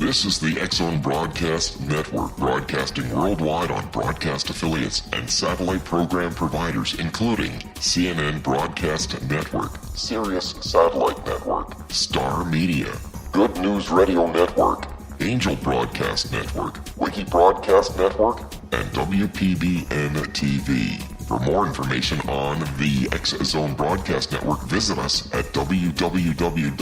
This is the X-Zone Broadcast Network, broadcasting worldwide on broadcast affiliates and satellite program providers, including CNN Broadcast Network, Sirius Satellite Network, Star Media, Good News Radio Network, Angel Broadcast Network, Wiki Broadcast Network, and WPBN TV. For more information on the X-Zone Broadcast Network, visit us at www.xzbn.net.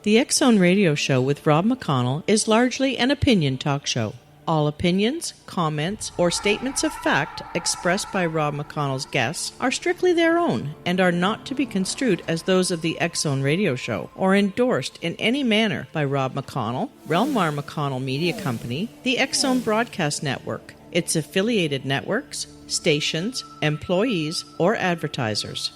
The X-Zone Radio Show with Rob McConnell is largely an opinion talk show. All opinions, comments, or statements of fact expressed by Rob McConnell's guests are strictly their own and are not to be construed as those of the X-Zone Radio Show or endorsed in any manner by Rob McConnell, Relmar McConnell Media Company, the X-Zone Broadcast Network, its affiliated networks, stations, employees, or advertisers.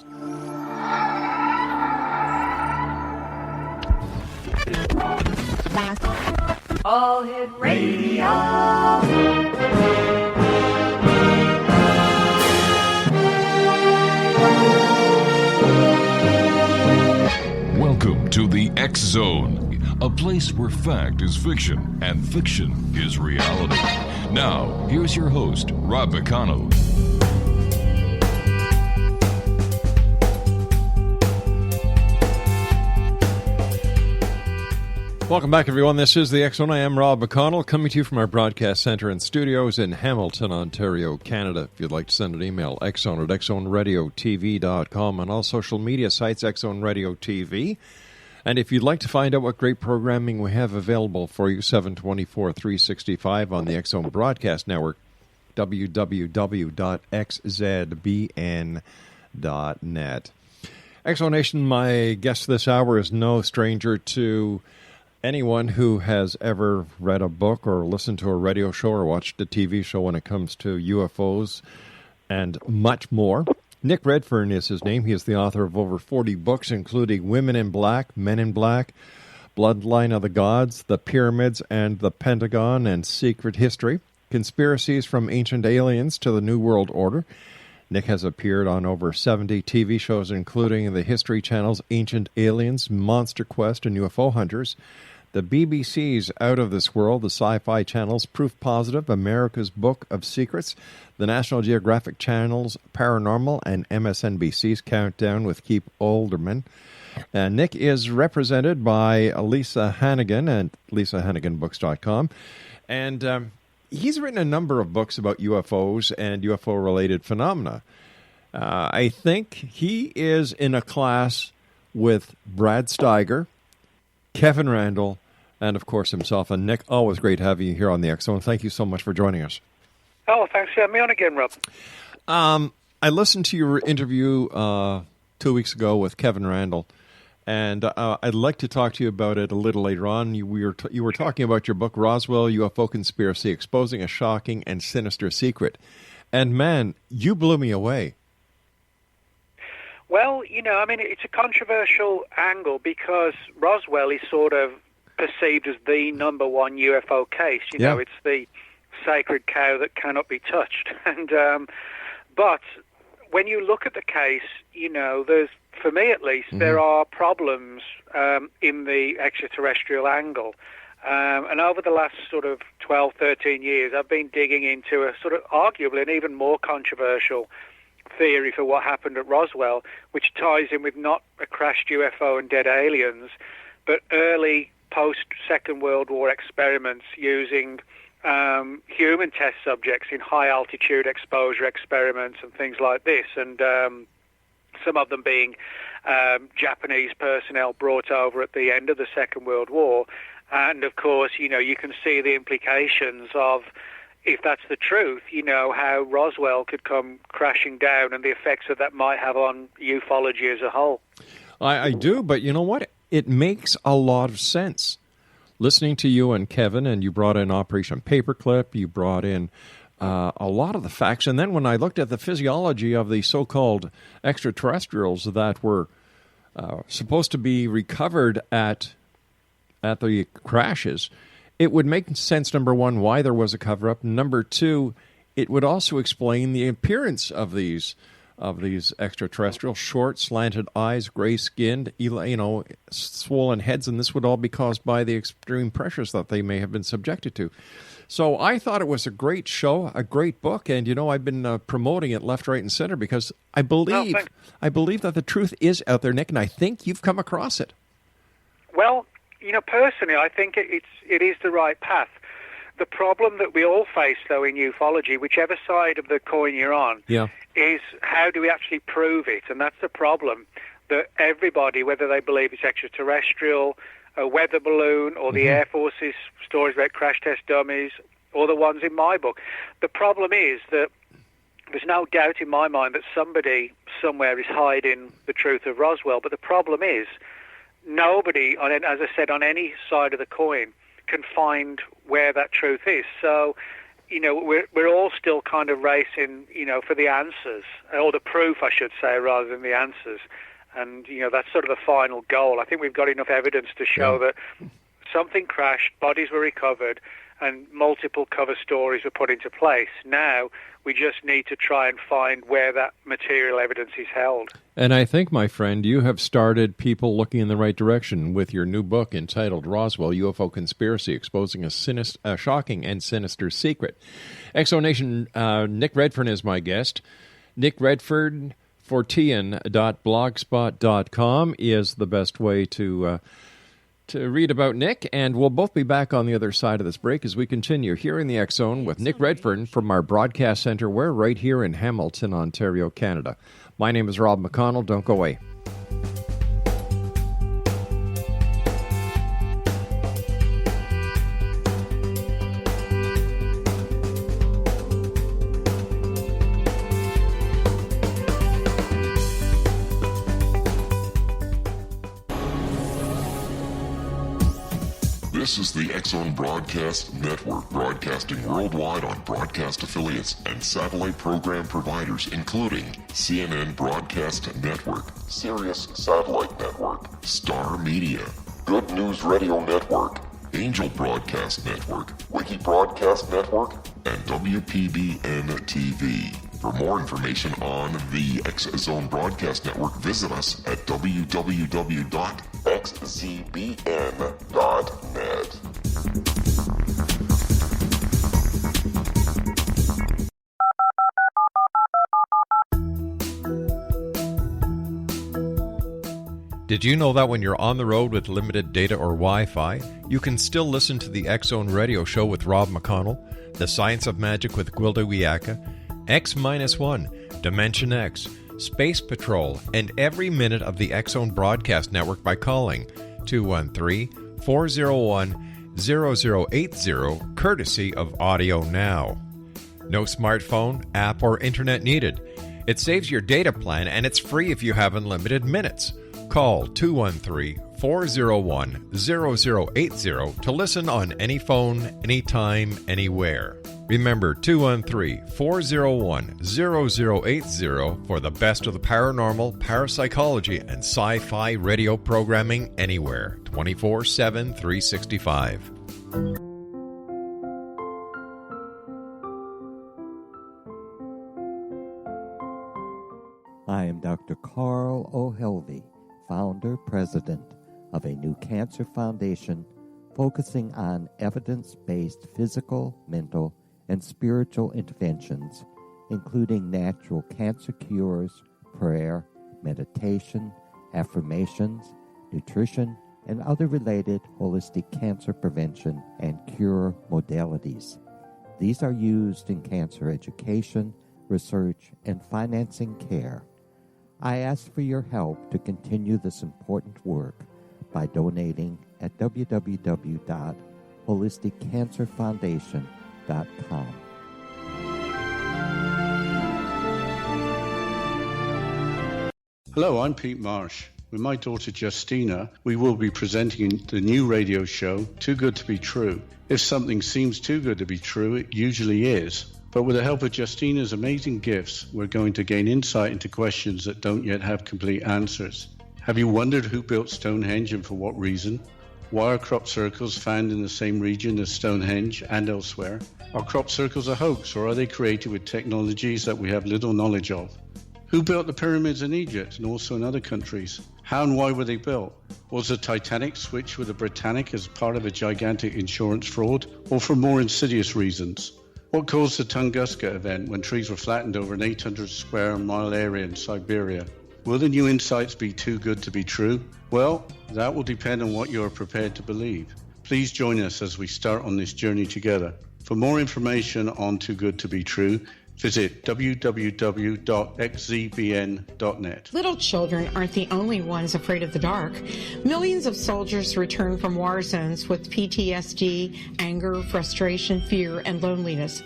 All Hit Radio. Welcome to the X Zone, a place where fact is fiction and fiction is reality. Now, here's your host, Rob McConnell. Welcome back, everyone. This is the X-Zone. I am Rob McConnell, coming to you from our broadcast center and studios in Hamilton, Ontario, Canada. If you'd like to send an email, xzone at xzoneradiotv.com, on all social media sites, X-Zone Radio TV. And if you'd like to find out what great programming we have available for you, 7/24, 365 on the X-Zone Broadcast Network, www.xzbn.net. X-Zone Nation, my guest this hour is no stranger to anyone who has ever read a book or listened to a radio show or watched a TV show when it comes to UFOs and much more. Nick Redfern is his name. He is the author of over 40 books, including Women in Black, Men in Black, Bloodline of the Gods, The Pyramids and the Pentagon, and Secret History, Conspiracies from Ancient Aliens to the New World Order. Nick has appeared on over 70 TV shows, including the History Channel's Ancient Aliens, Monster Quest, and UFO Hunters, the BBC's Out of This World, the Sci-Fi Channel's Proof Positive, America's Book of Secrets, the National Geographic Channel's Paranormal, and MSNBC's Countdown with Keith Olbermann. Nick is represented by Lisa Hannigan at LisaHanniganBooks.com. And he's written a number of books about UFOs and UFO-related phenomena. I think he is in a class with Brad Steiger, Kevin Randall, and, of course, himself. And, Nick, always great having you here on the X-Zone. Thank you so much for joining us. Oh, thanks for having me on again, Rob. I listened to your interview 2 weeks ago with Kevin Randall, and I'd like to talk to you about it a little later on. You were talking about your book, Roswell UFO Conspiracy, Exposing a Shocking and Sinister Secret. And, man, you blew me away. Well, it's a controversial angle because Roswell is sort of perceived as the number one UFO case. You know, it's the sacred cow that cannot be touched. And but when you look at the case, there's, for me at least, there are problems in the extraterrestrial angle. And over the last sort of 12, 13 years, I've been digging into a sort of arguably an even more controversial theory for what happened at Roswell, which ties in with not a crashed UFO and dead aliens, but early post-Second World War experiments using human test subjects in high-altitude exposure experiments and things like this, and some of them being Japanese personnel brought over at the end of the Second World War. And, of course, you can see the implications of, if that's the truth, how Roswell could come crashing down and the effects that might have on ufology as a whole. I do, but you know what? It makes a lot of sense. Listening to you and Kevin, and you brought in Operation Paperclip, you brought in a lot of the facts, and then when I looked at the physiology of the so-called extraterrestrials that were supposed to be recovered at the crashes, it would make sense, number one, why there was a cover-up. Number two, it would also explain the appearance of these extraterrestrial, short, slanted eyes, gray-skinned, swollen heads, and this would all be caused by the extreme pressures that they may have been subjected to. So I thought it was a great show, a great book, and I've been promoting it left, right, and center because I believe that the truth is out there, Nick, and I think you've come across it. Well, personally, I think it is the right path. The problem that we all face, though, in ufology, whichever side of the coin you're on, is how do we actually prove it? And that's the problem, that everybody, whether they believe it's extraterrestrial, a weather balloon, or the Air Force's stories about crash test dummies, or the ones in my book, the problem is that there's no doubt in my mind that somebody somewhere is hiding the truth of Roswell. But the problem is nobody, as I said, on any side of the coin can find where that truth is. So, we're all still kind of racing, for the answers, or the proof, I should say, rather than the answers. And, that's sort of the final goal. I think we've got enough evidence to show that something crashed, bodies were recovered, and multiple cover stories were put into place. Now, we just need to try and find where that material evidence is held. And I think, my friend, you have started people looking in the right direction with your new book entitled Roswell UFO Conspiracy, Exposing a Shocking and Sinister Secret. Exonation, Nick Redfern is my guest. Nick Redfern, fortean.blogspot.com is the best way to read about Nick, and we'll both be back on the other side of this break as we continue here in the X Zone with Nick Redfern from our broadcast center. We're right here in Hamilton, Ontario, Canada. My name is Rob McConnell. Don't go away. This is the X Zone Broadcast Network, broadcasting worldwide on broadcast affiliates and satellite program providers, including CNN Broadcast Network, Sirius Satellite Network, Star Media, Good News Radio Network, Angel Broadcast Network, Wiki Broadcast Network, and WPBN TV. For more information on the X Zone Broadcast Network, visit us at www.xzbn.net. Did you know that when you're on the road with limited data or Wi-Fi, you can still listen to the X Zone Radio Show with Rob McConnell, The Science of Magic with Gwilda Wiyaka, X-1, Dimension X, Space Patrol, and every minute of the X Zone Broadcast Network by calling 213-401-0080, courtesy of Audio Now. No smartphone, app, or internet needed. It saves your data plan, and it's free if you have unlimited minutes. Call 213-401-0080 to listen on any phone, anytime, anywhere. Remember, 213-401-0080 for the best of the paranormal, parapsychology, and sci-fi radio programming anywhere, 24/7, 365. I am Dr. Carl O'Helvey, founder, president of a new cancer foundation focusing on evidence-based physical, mental, and spiritual interventions, including natural cancer cures, prayer, meditation, affirmations, nutrition, and other related holistic cancer prevention and cure modalities. These are used in cancer education, research, and financing care. I ask for your help to continue this important work by donating at www.holisticcancerfoundation.com. Hello, I'm Pete Marsh. With my daughter Justina, we will be presenting the new radio show, Too Good to Be True. If something seems too good to be true, it usually is. But with the help of Justina's amazing gifts, we're going to gain insight into questions that don't yet have complete answers. Have you wondered who built Stonehenge and for what reason? Why are crop circles found in the same region as Stonehenge and elsewhere? Are crop circles a hoax, or are they created with technologies that we have little knowledge of? Who built the pyramids in Egypt and also in other countries? How and why were they built? Was the Titanic switched with the Britannic as part of a gigantic insurance fraud, or for more insidious reasons? What caused the Tunguska event when trees were flattened over an 800 square mile area in Siberia? Will the new insights be too good to be true? Well, that will depend on what you are prepared to believe. Please join us as we start on this journey together. For more information on Too Good to Be True, visit www.xzbn.net. Little children aren't the only ones afraid of the dark. Millions of soldiers return from war zones with PTSD, anger, frustration, fear, and loneliness,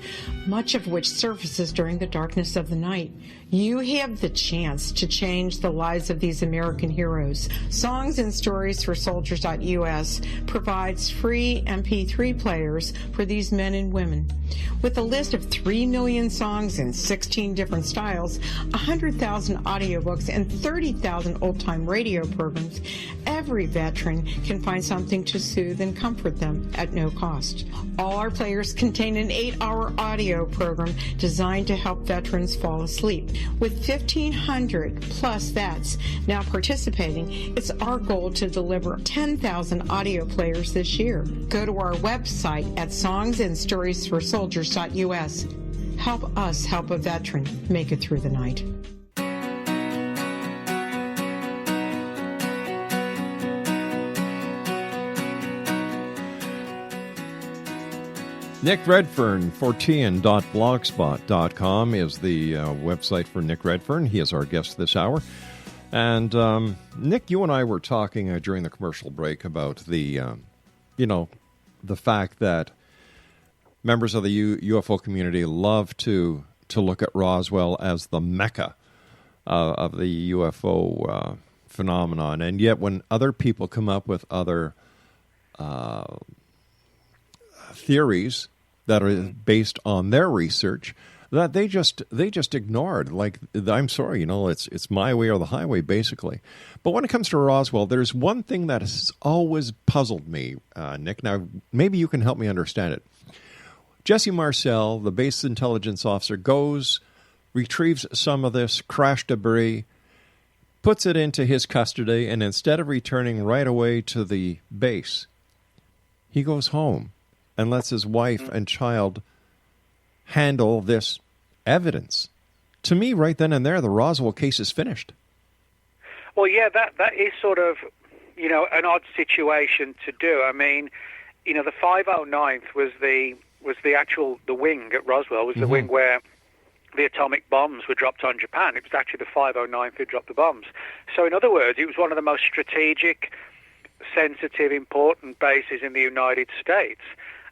much of which surfaces during the darkness of the night. You have the chance to change the lives of these American heroes. Songs and Stories for Soldiers.us provides free MP3 players for these men and women. With a list of 3 million songs in 16 different styles, 100,000 audiobooks, and 30,000 old-time radio programs, every veteran can find something to soothe and comfort them at no cost. All our players contain an 8-hour audio program designed to help veterans fall asleep. With 1,500 plus vets now participating, it's our goal to deliver 10,000 audio players this year. Go to our website at songsandstoriesforsoldiers.us. Help us help a veteran make it through the night. Nick Redfern, Fortean.blogspot.com is the website for Nick Redfern. He is our guest this hour. And, Nick, you and I were talking during the commercial break about the fact that members of the UFO community love to look at Roswell as the mecca of the UFO phenomenon. And yet when other people come up with other theories that are based on their research, that they just ignored. Like, I'm sorry, it's my way or the highway, basically. But when it comes to Roswell, there's one thing that has always puzzled me, Nick. Now, maybe you can help me understand it. Jesse Marcel, the base intelligence officer, goes, retrieves some of this crash debris, puts it into his custody, and instead of returning right away to the base, he goes home and lets his wife and child handle this evidence. To me, right then and there, the Roswell case is finished. Well, yeah, that is sort of, an odd situation to do. I mean, the 509th was the wing at Roswell, was the wing where the atomic bombs were dropped on Japan. It was actually the 509th who dropped the bombs. So in other words, it was one of the most strategic, sensitive, important bases in the United States.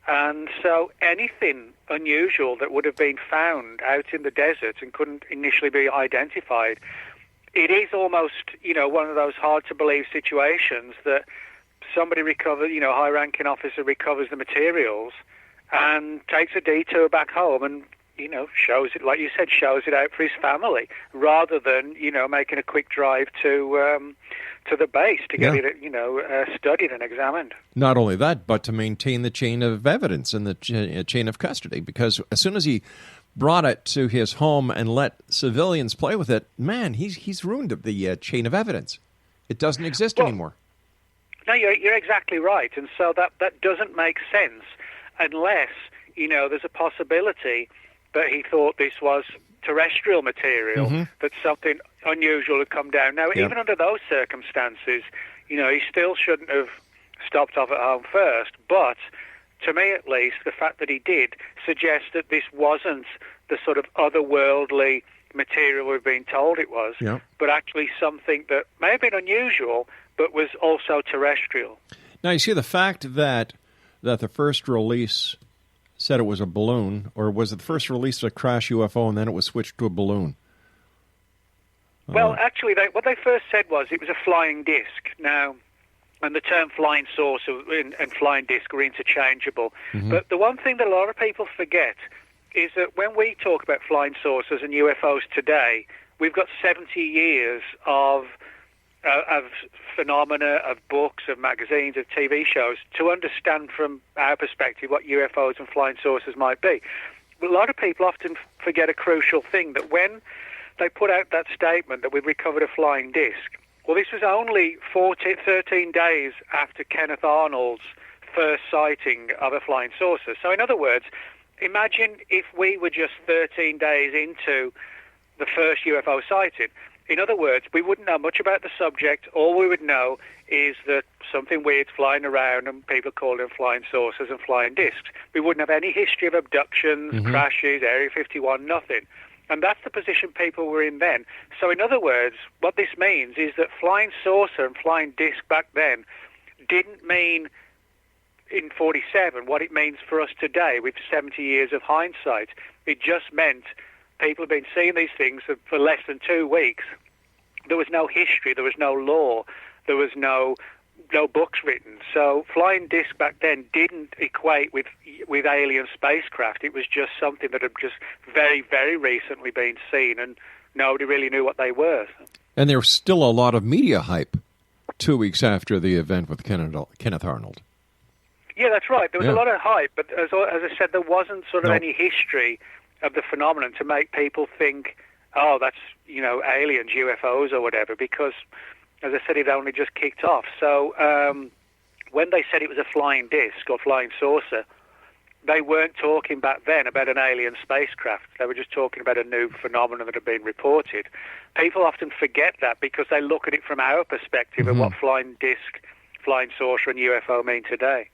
And so anything unusual that would have been found out in the desert and couldn't initially be identified, it is almost, one of those hard-to-believe situations that somebody recovers, high-ranking officer recovers the materials and takes a detour back home and, shows it, like you said, shows it out for his family, rather than, making a quick drive to the base to get it, studied and examined. Not only that, but to maintain the chain of evidence and the chain of custody, because as soon as he brought it to his home and let civilians play with it, man, he's ruined the chain of evidence. It doesn't exist anymore. No, you're exactly right, and so that doesn't make sense unless, there's a possibility that he thought this was terrestrial material, that something unusual had come down. Now, even under those circumstances, he still shouldn't have stopped off at home first, but to me at least, the fact that he did suggests that this wasn't the sort of otherworldly material we've been told it was, but actually something that may have been unusual, but was also terrestrial. Now, you see, the fact that the first release said it was a balloon, or was it the first release a crash UFO and then it was switched to a balloon? Well, actually, what they first said was it was a flying disc. Now, and the term flying saucer and flying disc are interchangeable. But the one thing that a lot of people forget is that when we talk about flying saucers and UFOs today, we've got 70 years of of phenomena, of books, of magazines, of TV shows, to understand from our perspective what UFOs and flying saucers might be. But a lot of people often forget a crucial thing, that when they put out that statement that we've recovered a flying disc, well, this was only 13 days after Kenneth Arnold's first sighting of a flying saucer. So in other words, imagine if we were just 13 days into the first UFO sighting. In other words, we wouldn't know much about the subject. All we would know is that something weird's flying around and people call them flying saucers and flying discs. We wouldn't have any history of abductions, crashes, Area 51, nothing. And that's the position people were in then. So in other words, what this means is that flying saucer and flying disc back then didn't mean in 47 what it means for us today with 70 years of hindsight. It just meant people have been seeing these things for less than 2 weeks. There was no history, there was no law, there was no books written. So flying disc back then didn't equate with alien spacecraft. It was just something that had just very, very recently been seen, and nobody really knew what they were. And there was still a lot of media hype 2 weeks after the event with Kenneth Arnold. Yeah, that's right. There was a lot of hype, but as I said, there wasn't sort of any history of the phenomenon to make people think, oh, that's, aliens, UFOs or whatever, because, as I said, it only just kicked off. So when they said it was a flying disc or flying saucer, they weren't talking back then about an alien spacecraft. They were just talking about a new phenomenon that had been reported. People often forget that because they look at it from our perspective of what flying disc, flying saucer and UFO mean today.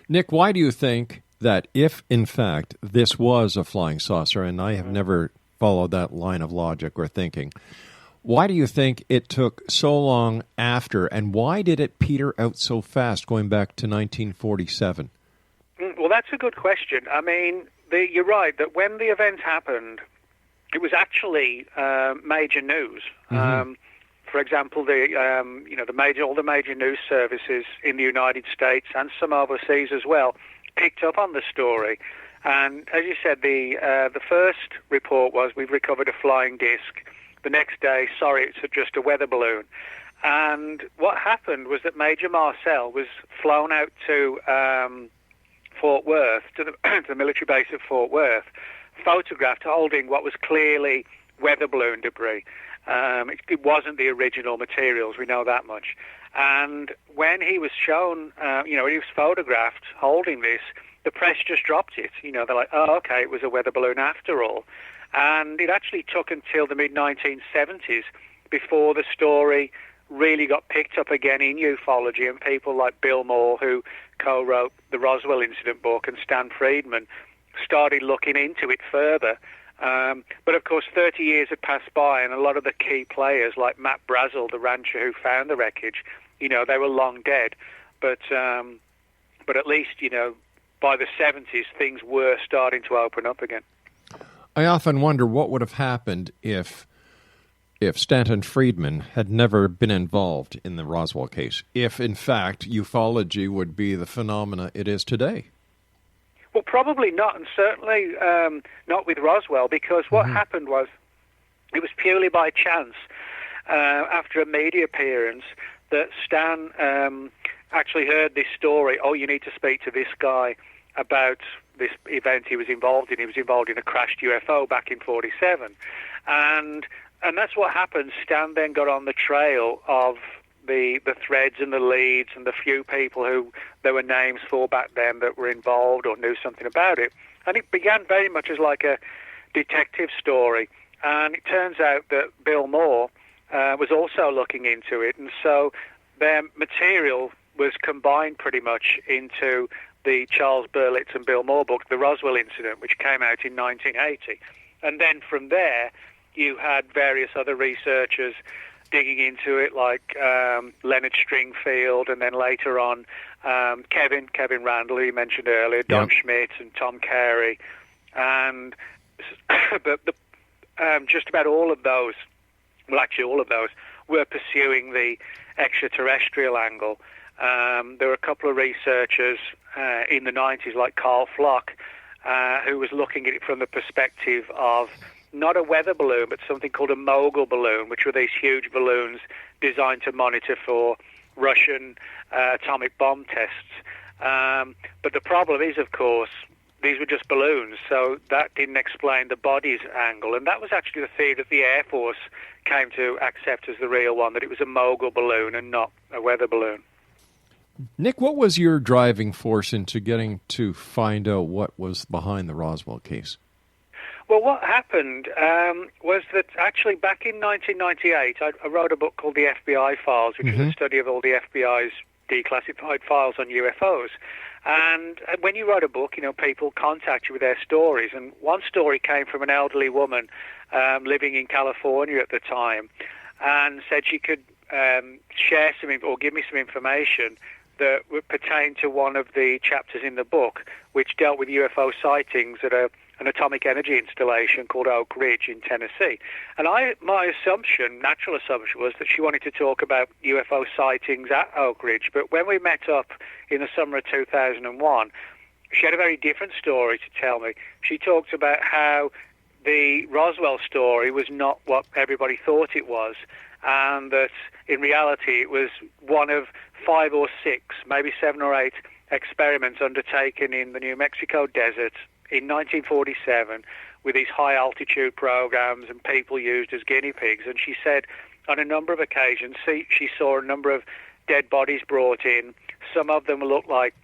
Nick, why do you think that if, in fact, this was a flying saucer, and I have never followed that line of logic or thinking, why do you think it took so long after, and why did it peter out so fast going back to 1947? Well, that's a good question. I mean, you're right that when the event happened, it was actually major news. For example, all the major news services in the United States and some overseas as well picked up on the story. And as you said, the first report was we've recovered a flying disc. The next day, sorry, it's just a weather balloon. And what happened was that Major Marcel was flown out to Fort Worth, to the military base at Fort Worth, photographed holding what was clearly weather balloon debris. It wasn't the original materials, we know that much. And when he was shown, he was photographed holding this, the press just dropped it. They're like, oh, okay, it was a weather balloon after all. And it actually took until the mid-1970s before the story really got picked up again in ufology, and people like Bill Moore, who co-wrote the Roswell Incident book, and Stan Friedman started looking into it further. But of course, 30 years had passed by, and a lot of the key players, like Matt Brazel, the rancher who found the wreckage, they were long dead. But at least, by the 70s, things were starting to open up again. I often wonder what would have happened if Stanton Friedman had never been involved in the Roswell case, if, in fact, ufology would be the phenomena it is today. Well, probably not, and certainly not with Roswell, because what happened was it was purely by chance after a media appearance that Stan actually heard this story. Oh, you need to speak to this guy about this event he was involved in. He was involved in a crashed UFO back in 47. And that's what happened. Stan then got on the trail of the threads and the leads and the few people who there were names for back then that were involved or knew something about it. And it began very much as like a detective story. And it turns out that Bill Moore was also looking into it. And so their material was combined pretty much into the Charles Berlitz and Bill Moore book, The Roswell Incident, which came out in 1980. And then from there, you had various other researchers digging into it, like Leonard Stringfield, and then later on Kevin Randall, who you mentioned earlier, Don Schmidt and Tom Carey. And but just about all of those, well, actually all of those, were pursuing the extraterrestrial angle. There were a couple of researchers in the 90s, like Carl Flock, who was looking at it from the perspective of not a weather balloon, but something called a mogul balloon, which were these huge balloons designed to monitor for Russian atomic bomb tests. But the problem is, of course, these were just balloons, so that didn't explain the body's angle. And that was actually the theory that the Air Force came to accept as the real one, that it was a mogul balloon and not a weather balloon. Nick, what was your driving force into getting to find out what was behind the Roswell case? Well, what happened was that actually back in 1998, I wrote a book called The FBI Files, which is a study of all the FBI's declassified files on UFOs. And when you write a book, people contact you with their stories. And one story came from an elderly woman living in California at the time, and said she could share some or give me some information that would pertain to one of the chapters in the book, which dealt with UFO sightings at an atomic energy installation called Oak Ridge in Tennessee. And my natural assumption, was that she wanted to talk about UFO sightings at Oak Ridge. But when we met up in the summer of 2001, she had a very different story to tell me. She talked about how the Roswell story was not what everybody thought it was, and that in reality it was one of 5 or 6, maybe 7 or 8 experiments undertaken in the New Mexico desert in 1947 with these high-altitude programs and people used as guinea pigs. And she said on a number of occasions she saw a number of dead bodies brought in. Some of them looked like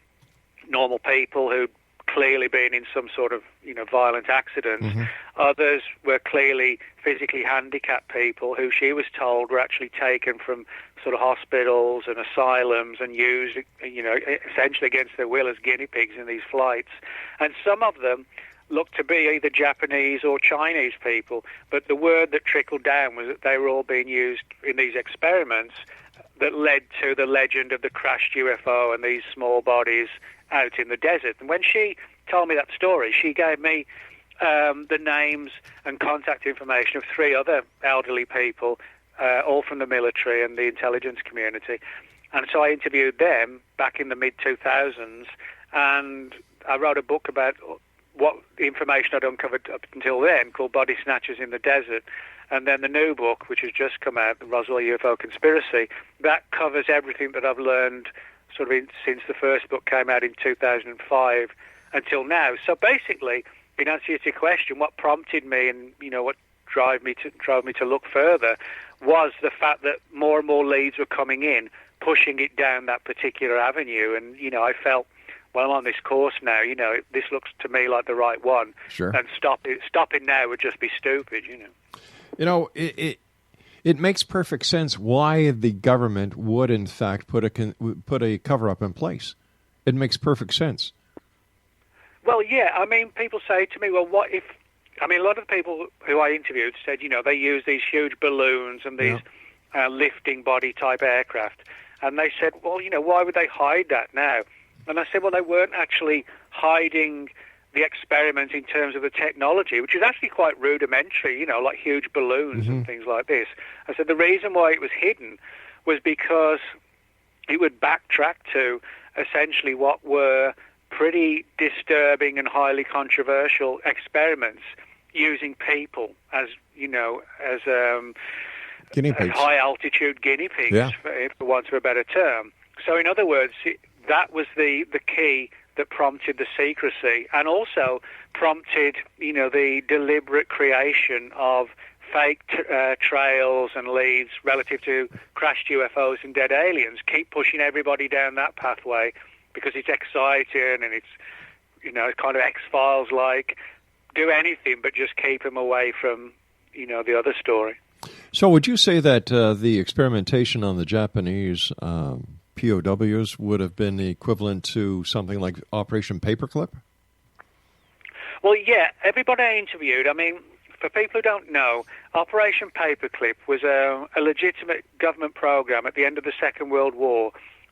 normal people who'd clearly been in some sort of violent accident. Others were clearly physically handicapped people who she was told were actually taken from sort of hospitals and asylums and used essentially against their will as guinea pigs in these flights. And some of them looked to be either Japanese or Chinese people, but the word that trickled down was that they were all being used in these experiments that led to the legend of the crashed UFO and these small bodies out in the desert. And when she told me that story, she gave me the names and contact information of 3 other elderly people, all from the military and the intelligence community. And so I interviewed them back in the mid-2000s, and I wrote a book about what the information I'd uncovered up until then, called Body Snatchers in the Desert. And then the new book, which has just come out, the Roswell UFO Conspiracy, that covers everything that I've learned since the first book came out in 2005 until now. So basically, in answer to your question, what prompted me and what drove me to look further was the fact that more and more leads were coming in, pushing it down that particular avenue. And I felt, well, I'm on this course now. This looks to me like the right one. Sure. And stopping now would just be stupid. It makes perfect sense why the government would, in fact, put a cover-up in place. It makes perfect sense. Well, yeah. I mean, people say to me, well, what if... I mean, a lot of the people who I interviewed said, they use these huge balloons and these lifting body-type aircraft. And they said, well, why would they hide that now? And I said, well, they weren't actually hiding the experiment in terms of the technology, which is actually quite rudimentary, like huge balloons and things like this. I said the reason why it was hidden was because it would backtrack to essentially what were pretty disturbing and highly controversial experiments using people as guinea pigs, high-altitude guinea pigs, for want of a better term. So in other words, that was the key that prompted the secrecy, and also prompted, the deliberate creation of fake trails and leads relative to crashed UFOs and dead aliens. Keep pushing everybody down that pathway because it's exciting and it's, kind of X-Files-like. Do anything but just keep them away from, the other story. So would you say that the experimentation on the Japanese POWs would have been the equivalent to something like Operation Paperclip? Well, yeah. Everybody I interviewed, I mean, for people who don't know, Operation Paperclip was a legitimate government program at the end of the Second World War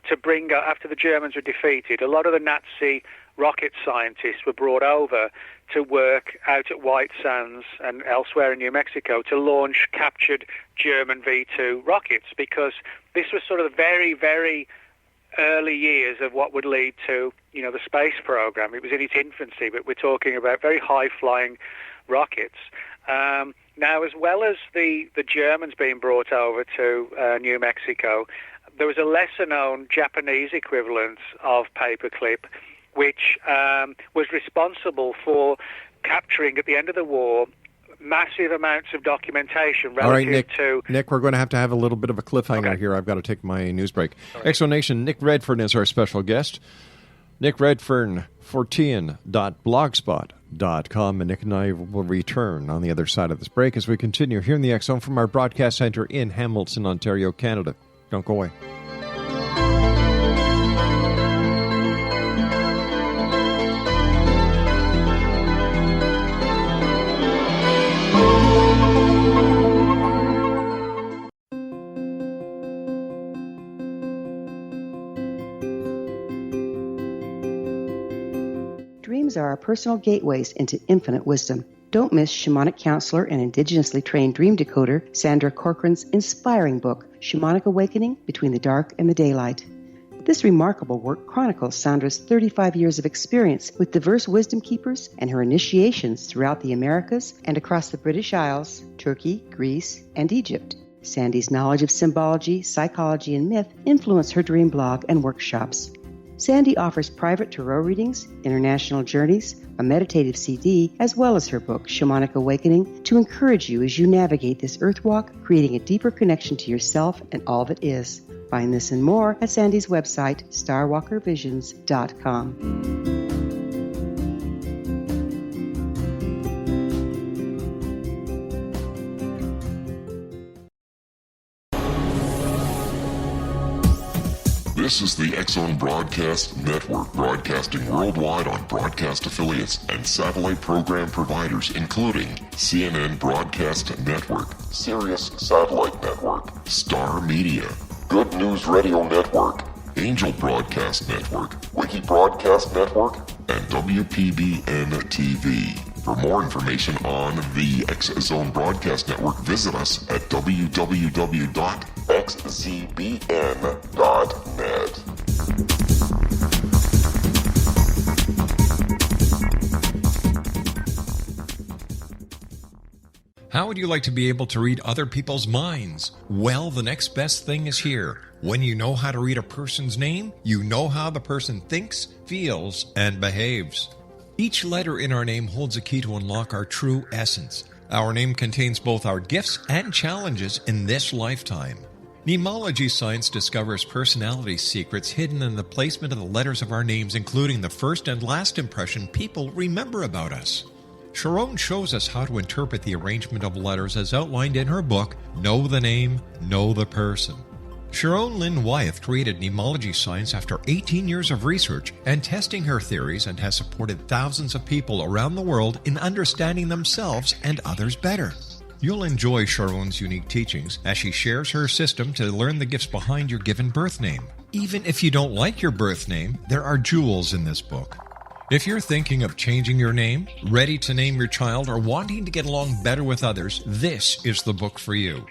to bring, after the Germans were defeated, a lot of the Nazi rocket scientists were brought over to work out at White Sands and elsewhere in New Mexico to launch captured German V-2 rockets, because this was sort of the very, very early years of what would lead to, the space program. It was in its infancy, but we're talking about very high-flying rockets. Now, as well as the Germans being brought over to New Mexico, there was a lesser-known Japanese equivalent of paperclip, which was responsible for capturing, at the end of the war, massive amounts of documentation relative All right, to... Nick, we're going to have a little bit of a cliffhanger here. I've got to take my news break. Exonation, Nick Redfern is our special guest. Nick Redfern, fortean.blogspot.com, and Nick and I will return on the other side of this break as we continue here in the X Zone from our broadcast center in Hamilton, Ontario, Canada. Don't go away. Dreams are our personal gateways into infinite wisdom. Don't miss shamanic counselor and indigenously trained dream decoder Sandra Corcoran's inspiring book, Shamanic Awakening Between the Dark and the Daylight. This remarkable work chronicles Sandra's 35 years of experience with diverse wisdom keepers and her initiations throughout the Americas and across the British Isles, Turkey, Greece, and Egypt. Sandy's knowledge of symbology, psychology, and myth influenced her dream blog and workshops. Sandy offers private tarot readings, international journeys, a meditative CD, as well as her book, Shamanic Awakening, to encourage you as you navigate this earth walk, creating a deeper connection to yourself and all that is. Find this and more at Sandy's website, starwalkervisions.com. This is the X Zone Broadcast Network, broadcasting worldwide on broadcast affiliates and satellite program providers, including CNN Broadcast Network, Sirius Satellite Network, Star Media, Good News Radio Network, Angel Broadcast Network, Wiki Broadcast Network, and WPBN TV. For more information on the X Zone Broadcast Network, visit us at www.xzbn.net. How would you like to be able to read other people's minds? Well, the next best thing is here. When you know how to read a person's name, you know how the person thinks, feels, and behaves. Each letter in our name holds a key to unlock our true essence. Our name contains both our gifts and challenges in this lifetime. Mnemology science discovers personality secrets hidden in the placement of the letters of our names, including the first and last impression people remember about us. Sharon shows us how to interpret the arrangement of letters as outlined in her book, Know the Name, Know the Person. Sharon Lynn Wyeth created mnemology science after 18 years of research and testing her theories, and has supported thousands of people around the world in understanding themselves and others better. You'll enjoy Sharon's unique teachings as she shares her system to learn the gifts behind your given birth name. Even if you don't like your birth name, there are jewels in this book. If you're thinking of changing your name, ready to name your child, or wanting to get along better with others, this is the book for you.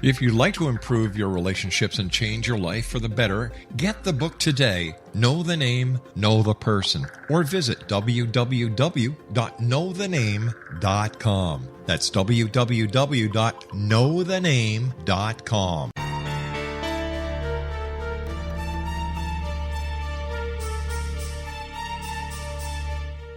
If you'd like to improve your relationships and change your life for the better, get the book today, Know the Name, Know the Person, or visit www.knowthename.com. That's www.knowthename.com.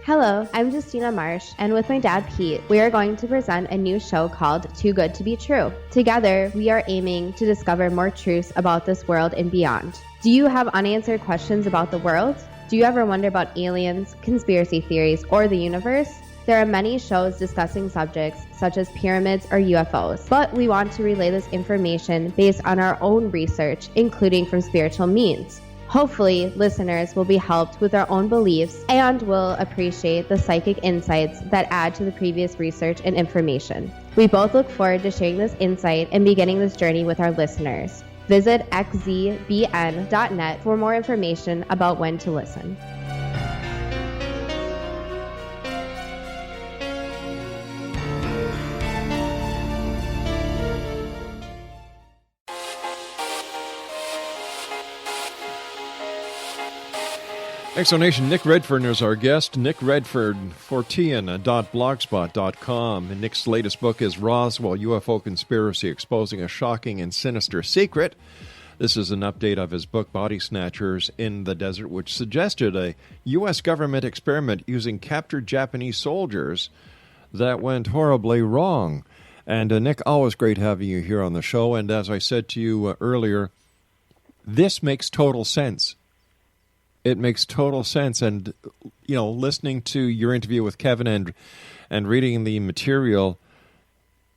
Hello, I'm Justina Marsh, and with my dad Pete, we are going to present a new show called Too Good to Be True. Together, we are aiming to discover more truths about this world and beyond. Do you have unanswered questions about the world? Do you ever wonder about aliens, conspiracy theories, or the universe? There are many shows discussing subjects such as pyramids or UFOs, but we want to relay this information based on our own research, including from spiritual means. Hopefully, listeners will be helped with their own beliefs and will appreciate the psychic insights that add to the previous research and information. We both look forward to sharing this insight and beginning this journey with our listeners. Visit xzbn.net for more information about when to listen. Exonation, Nick Redfern is our guest. Nick Redfern, Fortean.blogspot.com. And Nick's latest book is Roswell UFO Conspiracy, Exposing a Shocking and Sinister Secret. This is an update of his book, Body Snatchers in the Desert, which suggested a U.S. government experiment using captured Japanese soldiers that went horribly wrong. And Nick, always great having you here on the show. And as I said to you earlier, this makes total sense. It makes total sense. And, you know, listening to your interview with Kevin and reading the material,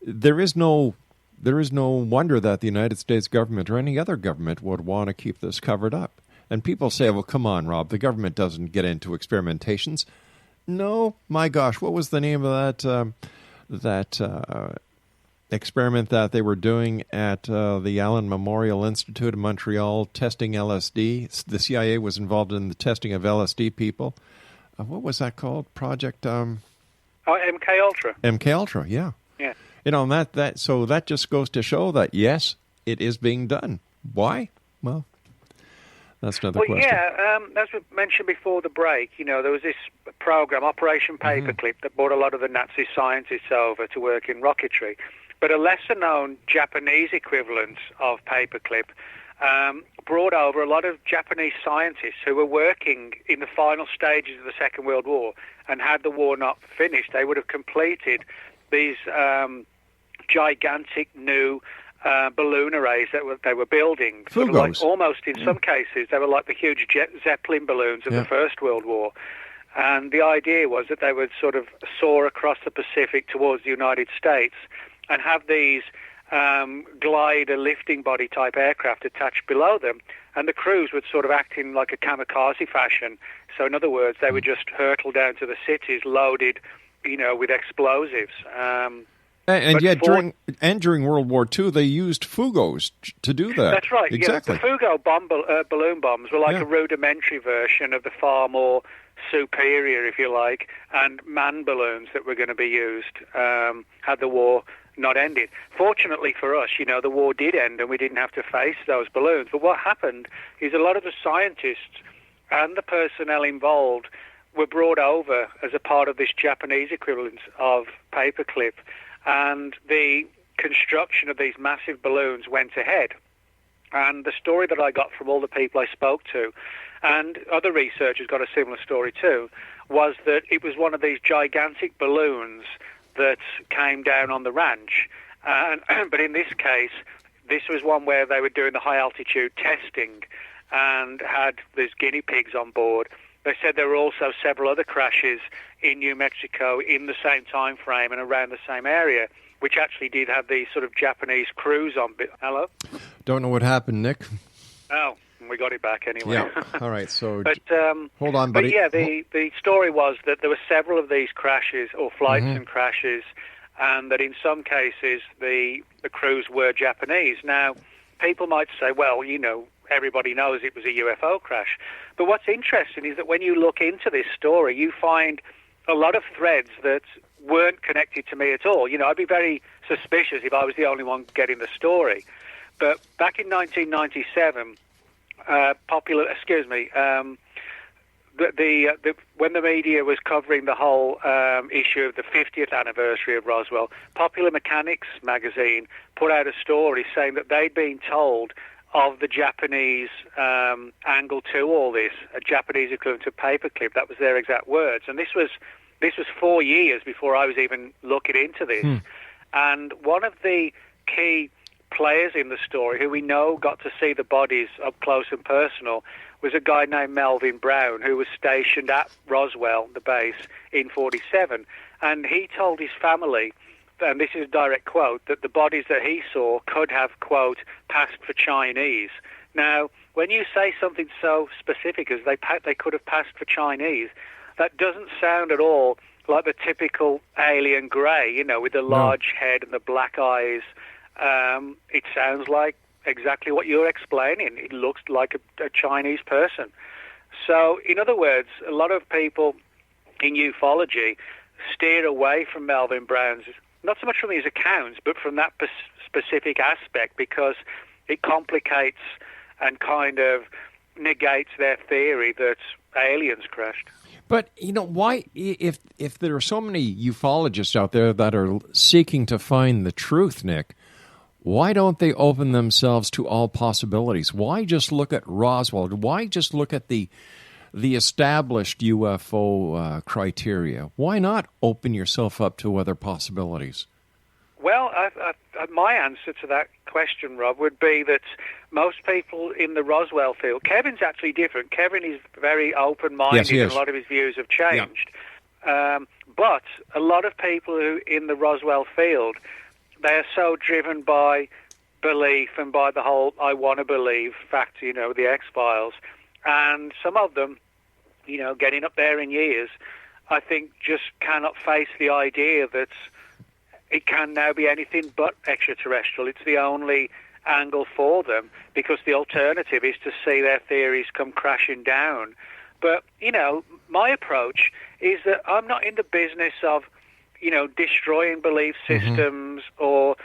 there is no wonder that the United States government or any other government would want to keep this covered up. And people say, well, come on, Rob, the government doesn't get into experimentations. No, my gosh, what was the name of that experiment that they were doing at the Allen Memorial Institute in Montreal, testing LSD? The CIA was involved in the testing of LSD people. What was that called? Project? MK Ultra. MK Ultra, yeah. Yeah. You know, so that just goes to show that, yes, it is being done. Why? Well, that's another question. Yeah, as we mentioned before the break, you know, there was this program, Operation Paperclip, that brought a lot of the Nazi scientists over to work in rocketry. But a lesser-known Japanese equivalent of Paperclip brought over a lot of Japanese scientists who were working in the final stages of the Second World War, and had the war not finished, they would have completed these gigantic new balloon arrays that they were building. Sort of like, almost in some cases, they were like the huge Zeppelin balloons of the First World War. And the idea was that they would sort of soar across the Pacific towards the United States and have these glider lifting body type aircraft attached below them, and the crews would sort of act in like a kamikaze fashion. So in other words, they would just hurtle down to the cities loaded, you know, with explosives. And yet during World War II, they used Fugos to do that. That's right. Exactly. Yeah, the Fugo balloon bombs were like a rudimentary version of the far more superior, if you like, and manned balloons that were going to be used had the war not ended. Fortunately for us, you know, the war did end and we didn't have to face those balloons. But what happened is a lot of the scientists and the personnel involved were brought over as a part of this Japanese equivalent of Paperclip, and the construction of these massive balloons went ahead. And the story that I got from all the people I spoke to, and other researchers got a similar story too, was that it was one of these gigantic balloons that came down on the ranch. But in this case, this was one where they were doing the high-altitude testing and had these guinea pigs on board. They said there were also several other crashes in New Mexico in the same time frame and around the same area, which actually did have these sort of Japanese crews on. Hello? Don't know what happened, Nick. Oh, we got it back anyway. Yeah. All right. So, but hold on, buddy. But yeah, the story was that there were several of these crashes or flights and crashes, and that in some cases the crews were Japanese. Now, people might say, well, you know, everybody knows it was a UFO crash. But what's interesting is that when you look into this story, you find a lot of threads that weren't connected to me at all. You know, I'd be very suspicious if I was the only one getting the story. But back in 1997, when the media was covering the whole issue of the 50th anniversary of Roswell, Popular Mechanics magazine put out a story saying that they'd been told of the Japanese angle to all this, a Japanese equivalent to Paperclip. That was their exact words. And this was 4 years before I was even looking into this. And one of the key players in the story, who we know got to see the bodies up close and personal, was a guy named Melvin Brown, who was stationed at Roswell, the base, in 47. And he told his family, and this is a direct quote, that the bodies that he saw could have, quote, passed for Chinese. Now, when you say something so specific as they could have passed for Chinese, that doesn't sound at all like the typical alien grey, you know, with the large head and the black eyes. It sounds like exactly what you're explaining. It looks like a Chinese person. So, in other words, a lot of people in ufology steer away from Melvin Brown's, not so much from his accounts, but from that specific aspect, because it complicates and kind of negates their theory that aliens crashed. But, why, if there are so many ufologists out there that are seeking to find the truth, Nick, why don't they open themselves to all possibilities? Why just look at Roswell? Why just look at the established UFO criteria? Why not open yourself up to other possibilities? Well, my answer to that question, Rob, would be that most people in the Roswell field, Kevin's actually different. Kevin is very open-minded, yes, he is. And a lot of his views have changed. Yeah. But a lot of people who in the Roswell field, they are so driven by belief and by the whole I want to believe factor, the X-Files. And some of them, getting up there in years, I think just cannot face the idea that it can now be anything but extraterrestrial. It's the only angle for them, because the alternative is to see their theories come crashing down. But, my approach is that I'm not in the business of, destroying belief systems or,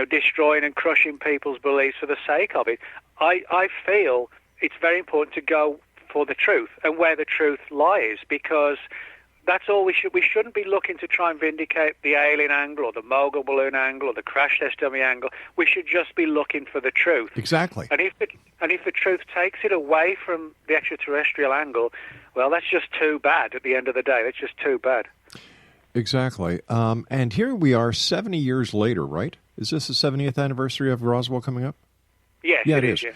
destroying and crushing people's beliefs for the sake of it. I feel it's very important to go for the truth and where the truth lies, because that's all we shouldn't be looking to try and vindicate the alien angle or the mogul balloon angle or the crash test dummy angle. We should just be looking for the truth. Exactly. And if the truth takes it away from the extraterrestrial angle, well, that's just too bad at the end of the day. That's just too bad. Exactly. And here we are 70 years later, right? Is this the 70th anniversary of Roswell coming up? Yes, yeah, it is. Yeah.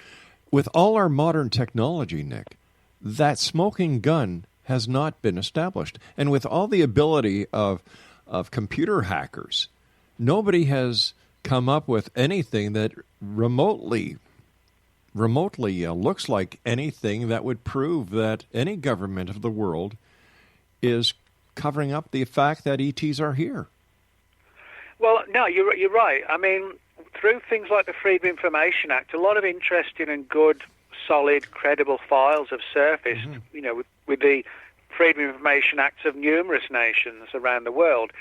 With all our modern technology, Nick, that smoking gun has not been established. And with all the ability of computer hackers, nobody has come up with anything that remotely looks like anything that would prove that any government of the world is covering up the fact that ETs are here. Well, no, you're right. I mean, through things like the Freedom of Information Act, a lot of interesting and good, solid, credible files have surfaced, with the Freedom of Information Acts of numerous nations around the world.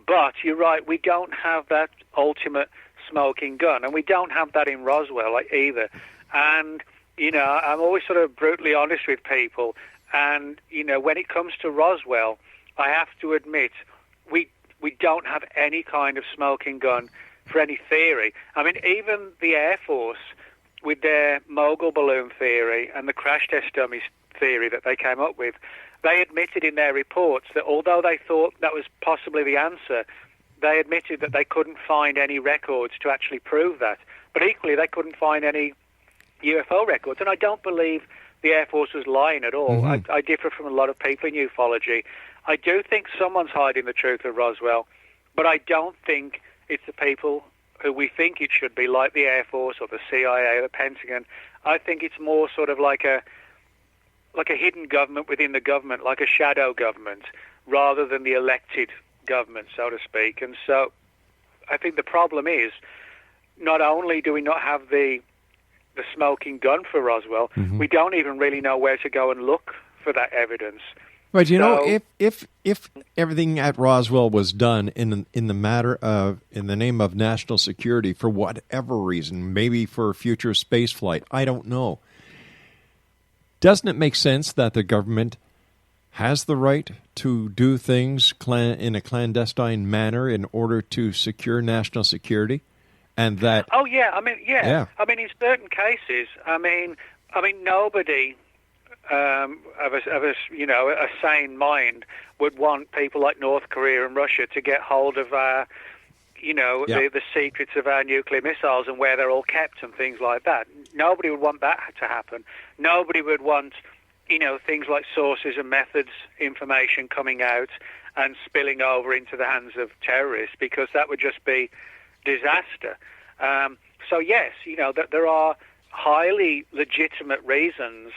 But you're right, we don't have that ultimate smoking gun, and we don't have that in Roswell either. And, I'm always sort of brutally honest with people. And, when it comes to Roswell, I have to admit, we don't have any kind of smoking gun for any theory. I mean, even the Air Force, with their mogul balloon theory and the crash test dummies theory that they came up with, they admitted in their reports that although they thought that was possibly the answer, they admitted that they couldn't find any records to actually prove that. But equally, they couldn't find any UFO records. And I don't believe the Air Force was lying at all. I differ from a lot of people in ufology. I do think someone's hiding the truth of Roswell, but I don't think it's the people who we think it should be, like the Air Force or the CIA or the Pentagon. I think it's more sort of like a hidden government within the government, like a shadow government, rather than the elected government, so to speak. And so I think the problem is, not only do we not have the smoking gun for Roswell, we don't even really know where to go and look for that evidence. But if everything at Roswell was done in the name of national security for whatever reason, maybe for future space flight, I don't know. Doesn't it make sense that the government has the right to do things in a clandestine manner in order to secure national security? And that I mean, in certain cases, I mean nobody of a sane mind would want people like North Korea and Russia to get hold of the secrets of our nuclear missiles and where they're all kept and things like that. Nobody would want that to happen. Nobody would want, things like sources and methods information coming out and spilling over into the hands of terrorists, because that would just be disaster. So yes, that there are highly legitimate reasons,